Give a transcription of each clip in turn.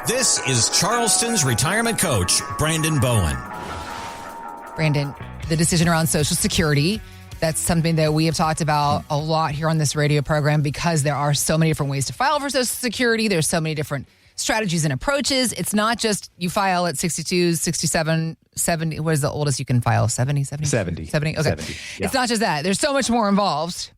This is Charleston's retirement coach, Brandon Bowen. Brandon, the decision around Social Security, that's something that we have talked about a lot here on this radio program because there are so many different ways to file for Social Security. There's so many different strategies and approaches. It's not just you file at 62, 67, 70. What is the oldest you can file? 70, 70? 70. 70? Okay. 70, yeah. It's not just that. There's so much more involved.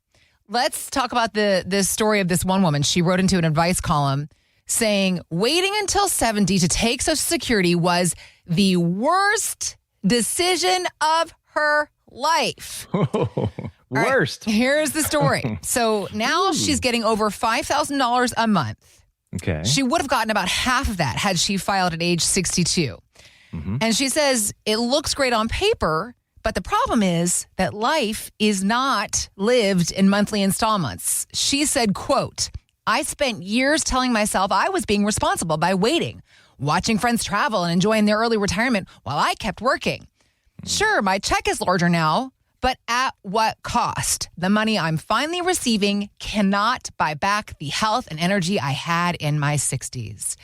Let's talk about this story of this one woman. She wrote into an advice column saying waiting until 70 to take Social Security was the worst decision of her life. Worst. Right, here's the story. So now she's getting over $5,000 a month. Okay. She would have gotten about half of that had she filed at age 62. Mm-hmm. And she says it looks great on paper, but the problem is that life is not lived in monthly installments. She said, quote, I spent years telling myself I was being responsible by waiting, watching friends travel and enjoying their early retirement while I kept working. Sure, my check is larger now, but at what cost? The money I'm finally receiving cannot buy back the health and energy I had in my 60s.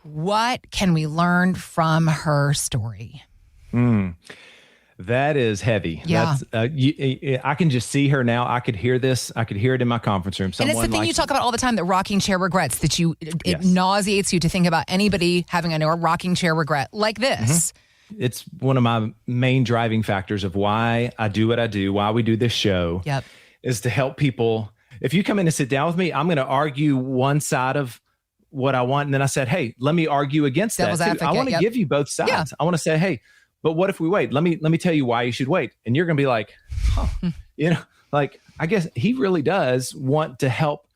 What can we learn from her story? That is heavy. Yeah. I can just see her now. I could hear this. I could hear it in my conference room. And it's the thing you talk about all the time, that rocking chair regrets, that it nauseates you to think about anybody having a rocking chair regret like this. Mm-hmm. It's one of my main driving factors of why I do what I do, why we do this show, is to help people. If you come in and sit down with me, I'm going to argue one side of what I want. And then I said, hey, let me argue against Devil's that too. advocate, I want to give you both sides. Yeah. I want to say, hey, but what if we wait? Let me tell you why you should wait. And you're going to be like, like, I guess he really does want to help,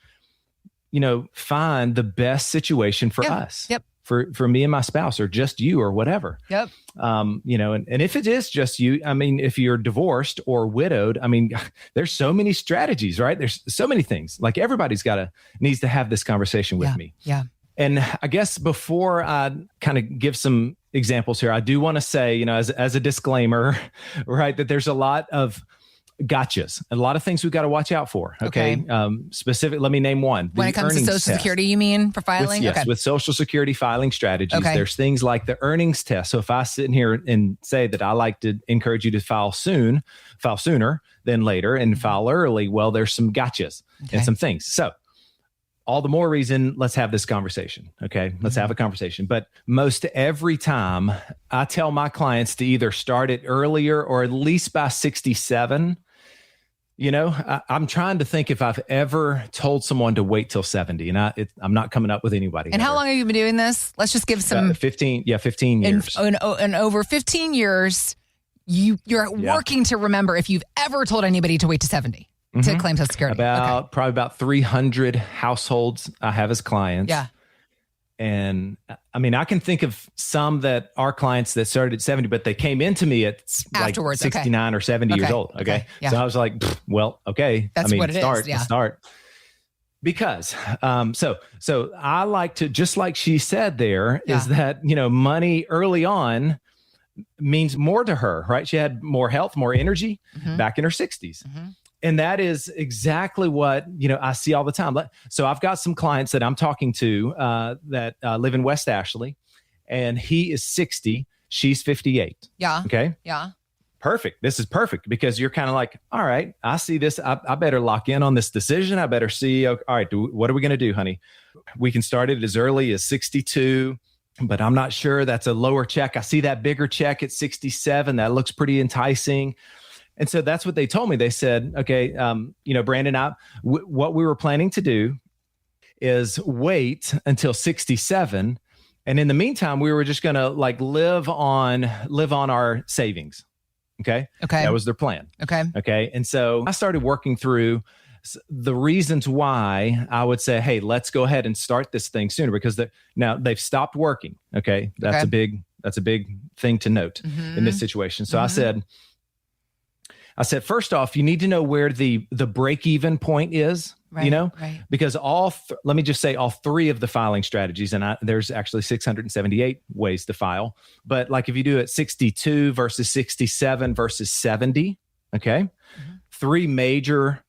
find the best situation for us. Yep. For me and my spouse, or just you, or whatever. Yep. And if it is just you, I mean, if you're divorced or widowed, I mean, there's so many strategies, right? There's so many things. Like everybody's needs to have this conversation with me. Yeah. And I guess before I kind of give some examples here, I do want to say, as a disclaimer, right, that there's a lot of gotchas, a lot of things we've got to watch out for. Okay. Specific, let me name one. When it comes to Social Security, you mean, for filing? With Social Security filing strategies, there's things like the earnings test. So if I sit in here and say that I like to encourage you to file sooner than later and file early, well, there's some gotchas and some things. So all the more reason, let's have this conversation. Okay. Let's have a conversation. But most every time I tell my clients to either start it earlier or at least by 67, I'm trying to think if I've ever told someone to wait till 70, and I'm not coming up with anybody. And how long have you been doing this? Let's just give some 15 years. And over 15 years, you're working to remember if you've ever told anybody to wait to 70 to claim Social Security. Probably about 300 households I have as clients. Yeah. And I mean, I can think of some that are clients that started at 70, but they came into me at afterwards, 69 or 70 years old. Okay. Yeah. So I was like, well, okay. That's what it is. Start. Because, so I like to, just like she said there, is that, money early on means more to her, right? She had more health, more energy back in her 60s. And that is exactly what, I see all the time. So I've got some clients that I'm talking to that live in West Ashley, and he is 60. She's 58. Yeah. Okay. Yeah. Perfect. This is perfect because you're kind of like, all right, I see this. I better lock in on this decision. I better see, all right, what are we going to do, honey? We can start it as early as 62, but I'm not sure. That's a lower check. I see that bigger check at 67. That looks pretty enticing. And so that's what they told me. They said, okay, Brandon, what we were planning to do is wait until 67. And in the meantime, we were just going to live on our savings. Okay. That was their plan. Okay. And so I started working through the reasons why I would say, hey, let's go ahead and start this thing sooner, because now they've stopped working. Okay. That's a big thing to note in this situation. So I said, first off, you need to know where the break-even point is, right. Because let me just say all three of the filing strategies, and there's actually 678 ways to file. But if you do it 62 versus 67 versus 70, okay, three major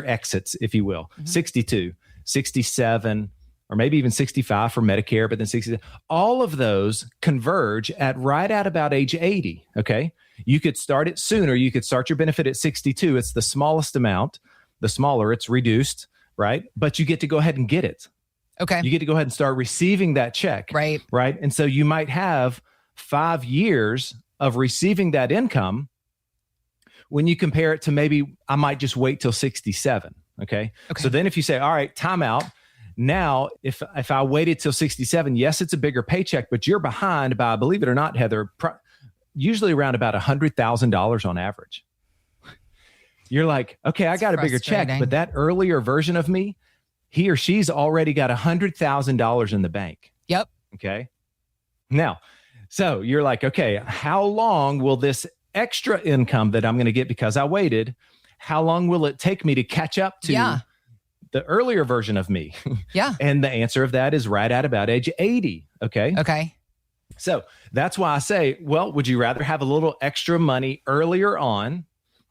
exits, if you will, 62, 67, or maybe even 65 for Medicare, but then 60. All of those converge right at about age 80. Okay. You could start it sooner. You could start your benefit at 62. It's the smallest amount. The smaller, it's reduced, right? But you get to go ahead and get it. Okay. You get to go ahead and start receiving that check. Right. Right. And so you might have 5 years of receiving that income when you compare it to maybe I might just wait till 67. Okay. So then if you say, all right, time out. Now, if I waited till 67, yes, it's a bigger paycheck, but you're behind by, believe it or not, Heather, usually around about $100,000 on average. You're like, okay, I got a bigger check, but that earlier version of me, he or she's already got $100,000 in the bank. Yep. Okay. Now, so you're like, okay, how long will this extra income that I'm going to get because I waited, how long will it take me to catch up to the earlier version of me? Yeah. And the answer of that is right at about age 80. Okay. Okay. So that's why I say, well, would you rather have a little extra money earlier on,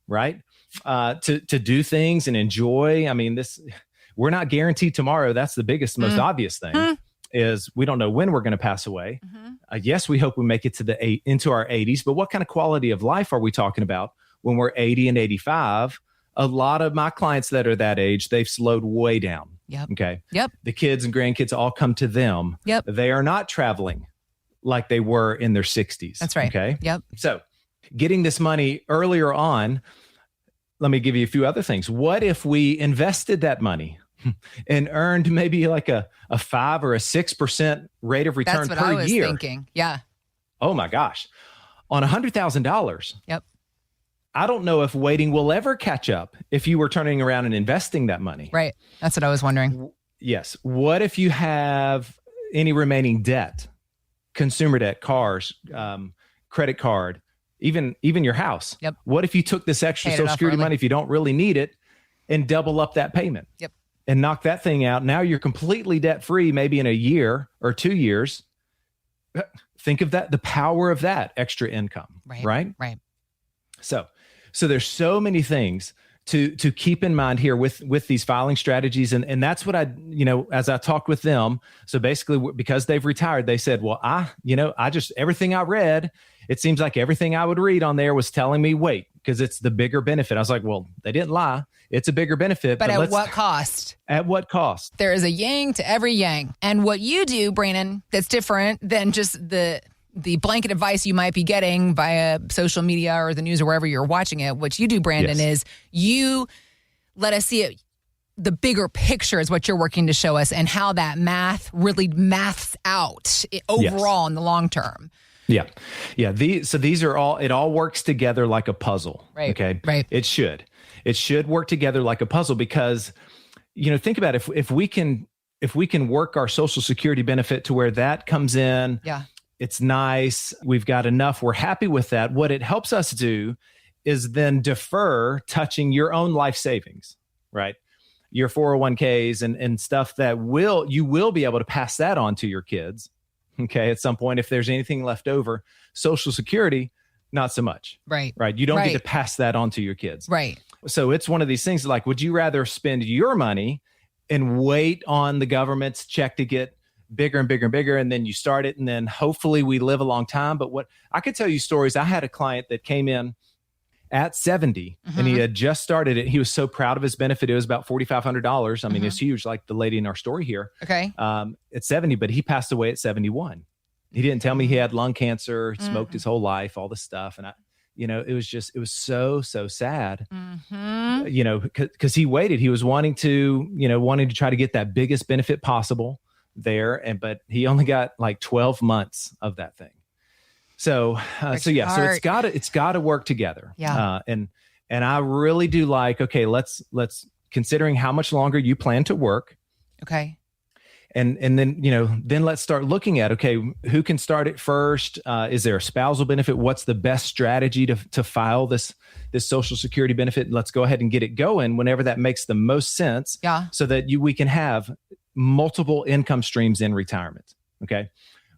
right? To do things and enjoy. I mean, we're not guaranteed tomorrow. That's the biggest, most obvious thing is we don't know when we're going to pass away. Yes, we hope we make it into our 80s, but what kind of quality of life are we talking about when we're 80 and 85? A lot of my clients that are that age, they've slowed way down. Yep. Okay. Yep. The kids and grandkids all come to them. Yep. They are not traveling like they were in their 60s. That's right. Okay. Yep. So getting this money earlier on, let me give you a few other things. What if we invested that money and earned maybe like a 5 or a 6% rate of return per year? That's what I was thinking. Yeah. Oh my gosh. On $100,000. Yep. I don't know if waiting will ever catch up if you were turning around and investing that money. Right. That's what I was wondering. Yes. What if you have any remaining debt, consumer debt, cars, credit card, even your house? Yep. What if you took this extra Social Security money, if you don't really need it, and double up that payment? Yep. And knock that thing out. Now you're completely debt free, maybe in a year or 2 years. Think of that, the power of that extra income. Right. So there's so many things to keep in mind here with these filing strategies. And that's what as I talked with them. So basically, because they've retired, they said, well, everything I read, it seems like everything I would read on there was telling me, wait, because it's the bigger benefit. I was like, well, they didn't lie. It's a bigger benefit. But at what cost? At what cost? There is a yang to every yang. And what you do, Brandon, that's different than just the blanket advice you might be getting via social media or the news or wherever you're watching it. What you do, Brandon, is you let us see it. The bigger picture is what you're working to show us and how that math really maths out overall in the long term. Yeah. Yeah. These are all, it all works together like a puzzle. Right. Okay. Right. It should work together like a puzzle because, think about it, if we can work our Social Security benefit to where that comes in. Yeah. It's nice. We've got enough. We're happy with that. What it helps us do is then defer touching your own life savings, right? Your 401ks and stuff that you will be able to pass that on to your kids. Okay. At some point, if there's anything left over, Social Security, not so much. Right. Right. You don't get to pass that on to your kids. Right. So it's one of these things like, would you rather spend your money and wait on the government's check to get bigger and bigger and bigger, and then you start it, and then hopefully we live a long time? But what I could tell you stories. I had a client that came in at 70 and he had just started it. He was so proud of his benefit. It was about $4,500. I mean, it's huge, like the lady in our story here. Okay. At 70, but he passed away at 71. He didn't tell me he had lung cancer, smoked his whole life, all this stuff. And it was so sad, because he waited. He was wanting to try to get that biggest benefit possible there. But he only got like 12 months of that thing. So it's got to work together. Yeah. And I really do like, okay, let's considering how much longer you plan to work. Okay. And then let's start looking at, okay, who can start it first? Is there a spousal benefit? What's the best strategy to file this Social Security benefit? Let's go ahead and get it going whenever that makes the most sense. Yeah. So that we can have multiple income streams in retirement. Okay.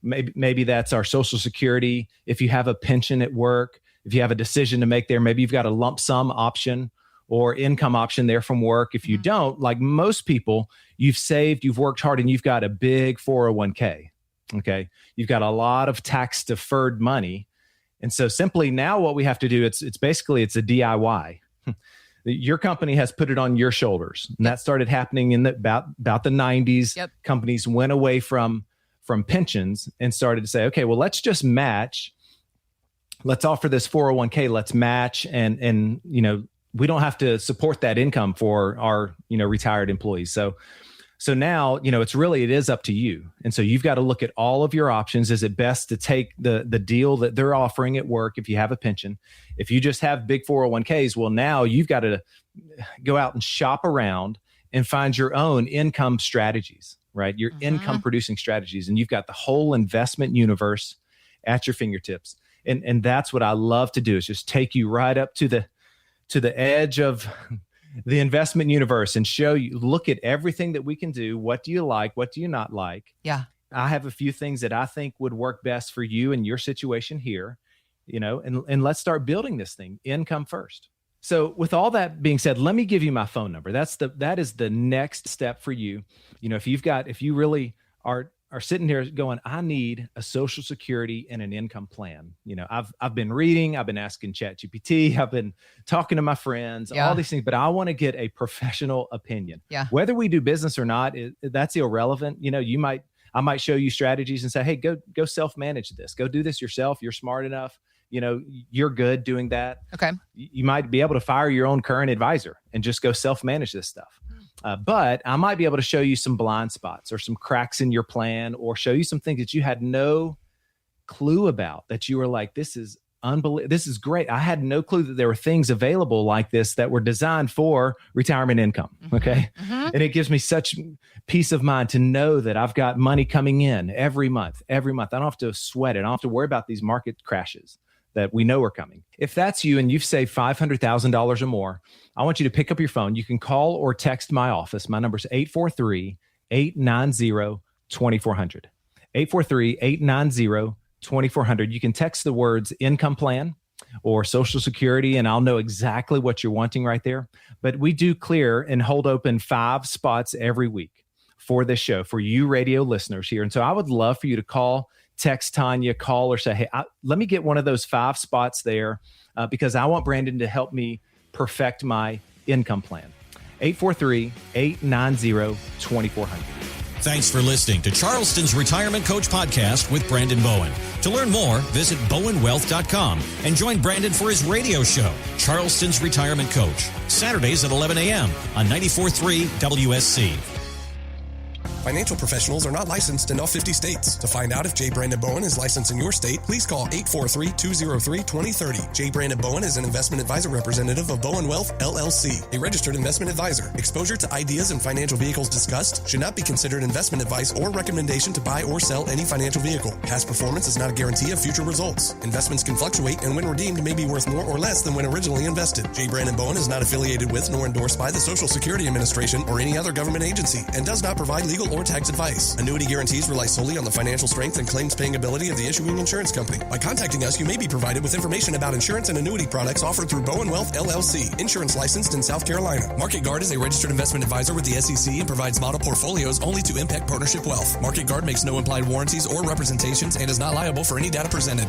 Maybe that's our Social Security. If you have a pension at work, if you have a decision to make there, maybe you've got a lump sum option or income option there from work. If you don't, like most people, you've saved, you've worked hard, and you've got a big 401k. Okay. You've got a lot of tax deferred money. And so simply now what we have to do, it's a DIY. Your company has put it on your shoulders. And that started happening in about the 90s. Yep. Companies went away from pensions and started to say, okay, well, let's just match. Let's offer this 401k. Let's match. And we don't have to support that income for our, retired employees. So now, it is up to you. And so you've got to look at all of your options. Is it best to take the deal that they're offering at work if you have a pension? If you just have big 401ks, well, now you've got to go out and shop around and find your own income strategies, right? Your income producing strategies. And you've got the whole investment universe at your fingertips. And that's what I love to do, is just take you right up to the edge of the investment universe and show you, look at everything that we can do. What do you like? What do you not like? Yeah. I have a few things that I think would work best for you and your situation here, and let's start building this thing, income first. So with all that being said, let me give you my phone number. That is the next step for you. If you really are sitting here going, I need a Social Security and an income plan. I've been reading, I've been asking ChatGPT, I've been talking to my friends, all these things, but I want to get a professional opinion. Yeah. Whether we do business or not, that's irrelevant. I might show you strategies and say, hey, go self-manage this. Go do this yourself. You're smart enough. You're good doing that. Okay. You might be able to fire your own current advisor and just go self-manage this stuff. But I might be able to show you some blind spots or some cracks in your plan, or show you some things that you had no clue about, that you were like, this is unbelievable. This is great. I had no clue that there were things available like this that were designed for retirement income. Okay. And it gives me such peace of mind to know that I've got money coming in every month. I don't have to sweat it. I don't have to worry about these market crashes that we know are coming. If that's you and you've saved $500,000 or more, I want you to pick up your phone. You can call or text my office. My number is 843-890-2400. 843-890-2400. You can text the words income plan or Social Security, and I'll know exactly what you're wanting right there. But we do clear and hold open 5 spots every week for this show, for you radio listeners here. And so I would love for you to call, text Tanya, call, or say, hey, let me get one of those 5 spots there because I want Brandon to help me perfect my income plan. 843-890-2400. Thanks for listening to Charleston's Retirement Coach Podcast with Brandon Bowen. To learn more, visit bowenwealth.com and join Brandon for his radio show, Charleston's Retirement Coach, Saturdays at 11 a.m. on 94.3 WSC. Financial professionals are not licensed in all 50 states. To find out if J. Brandon Bowen is licensed in your state, please call 843-203-2030. J. Brandon Bowen is an investment advisor representative of Bowen Wealth, LLC, a registered investment advisor. Exposure to ideas and financial vehicles discussed should not be considered investment advice or recommendation to buy or sell any financial vehicle. Past performance is not a guarantee of future results. Investments can fluctuate and when redeemed may be worth more or less than when originally invested. J. Brandon Bowen is not affiliated with nor endorsed by the Social Security Administration or any other government agency and does not provide legal or tax advice. Annuity guarantees rely solely on the financial strength and claims paying ability of the issuing insurance company. By contacting us, you may be provided with information about insurance and annuity products offered through Bowen Wealth, LLC, insurance licensed in South Carolina. Market Guard is a registered investment advisor with the SEC and provides model portfolios only to Impact Partnership Wealth. Market Guard makes no implied warranties or representations and is not liable for any data presented.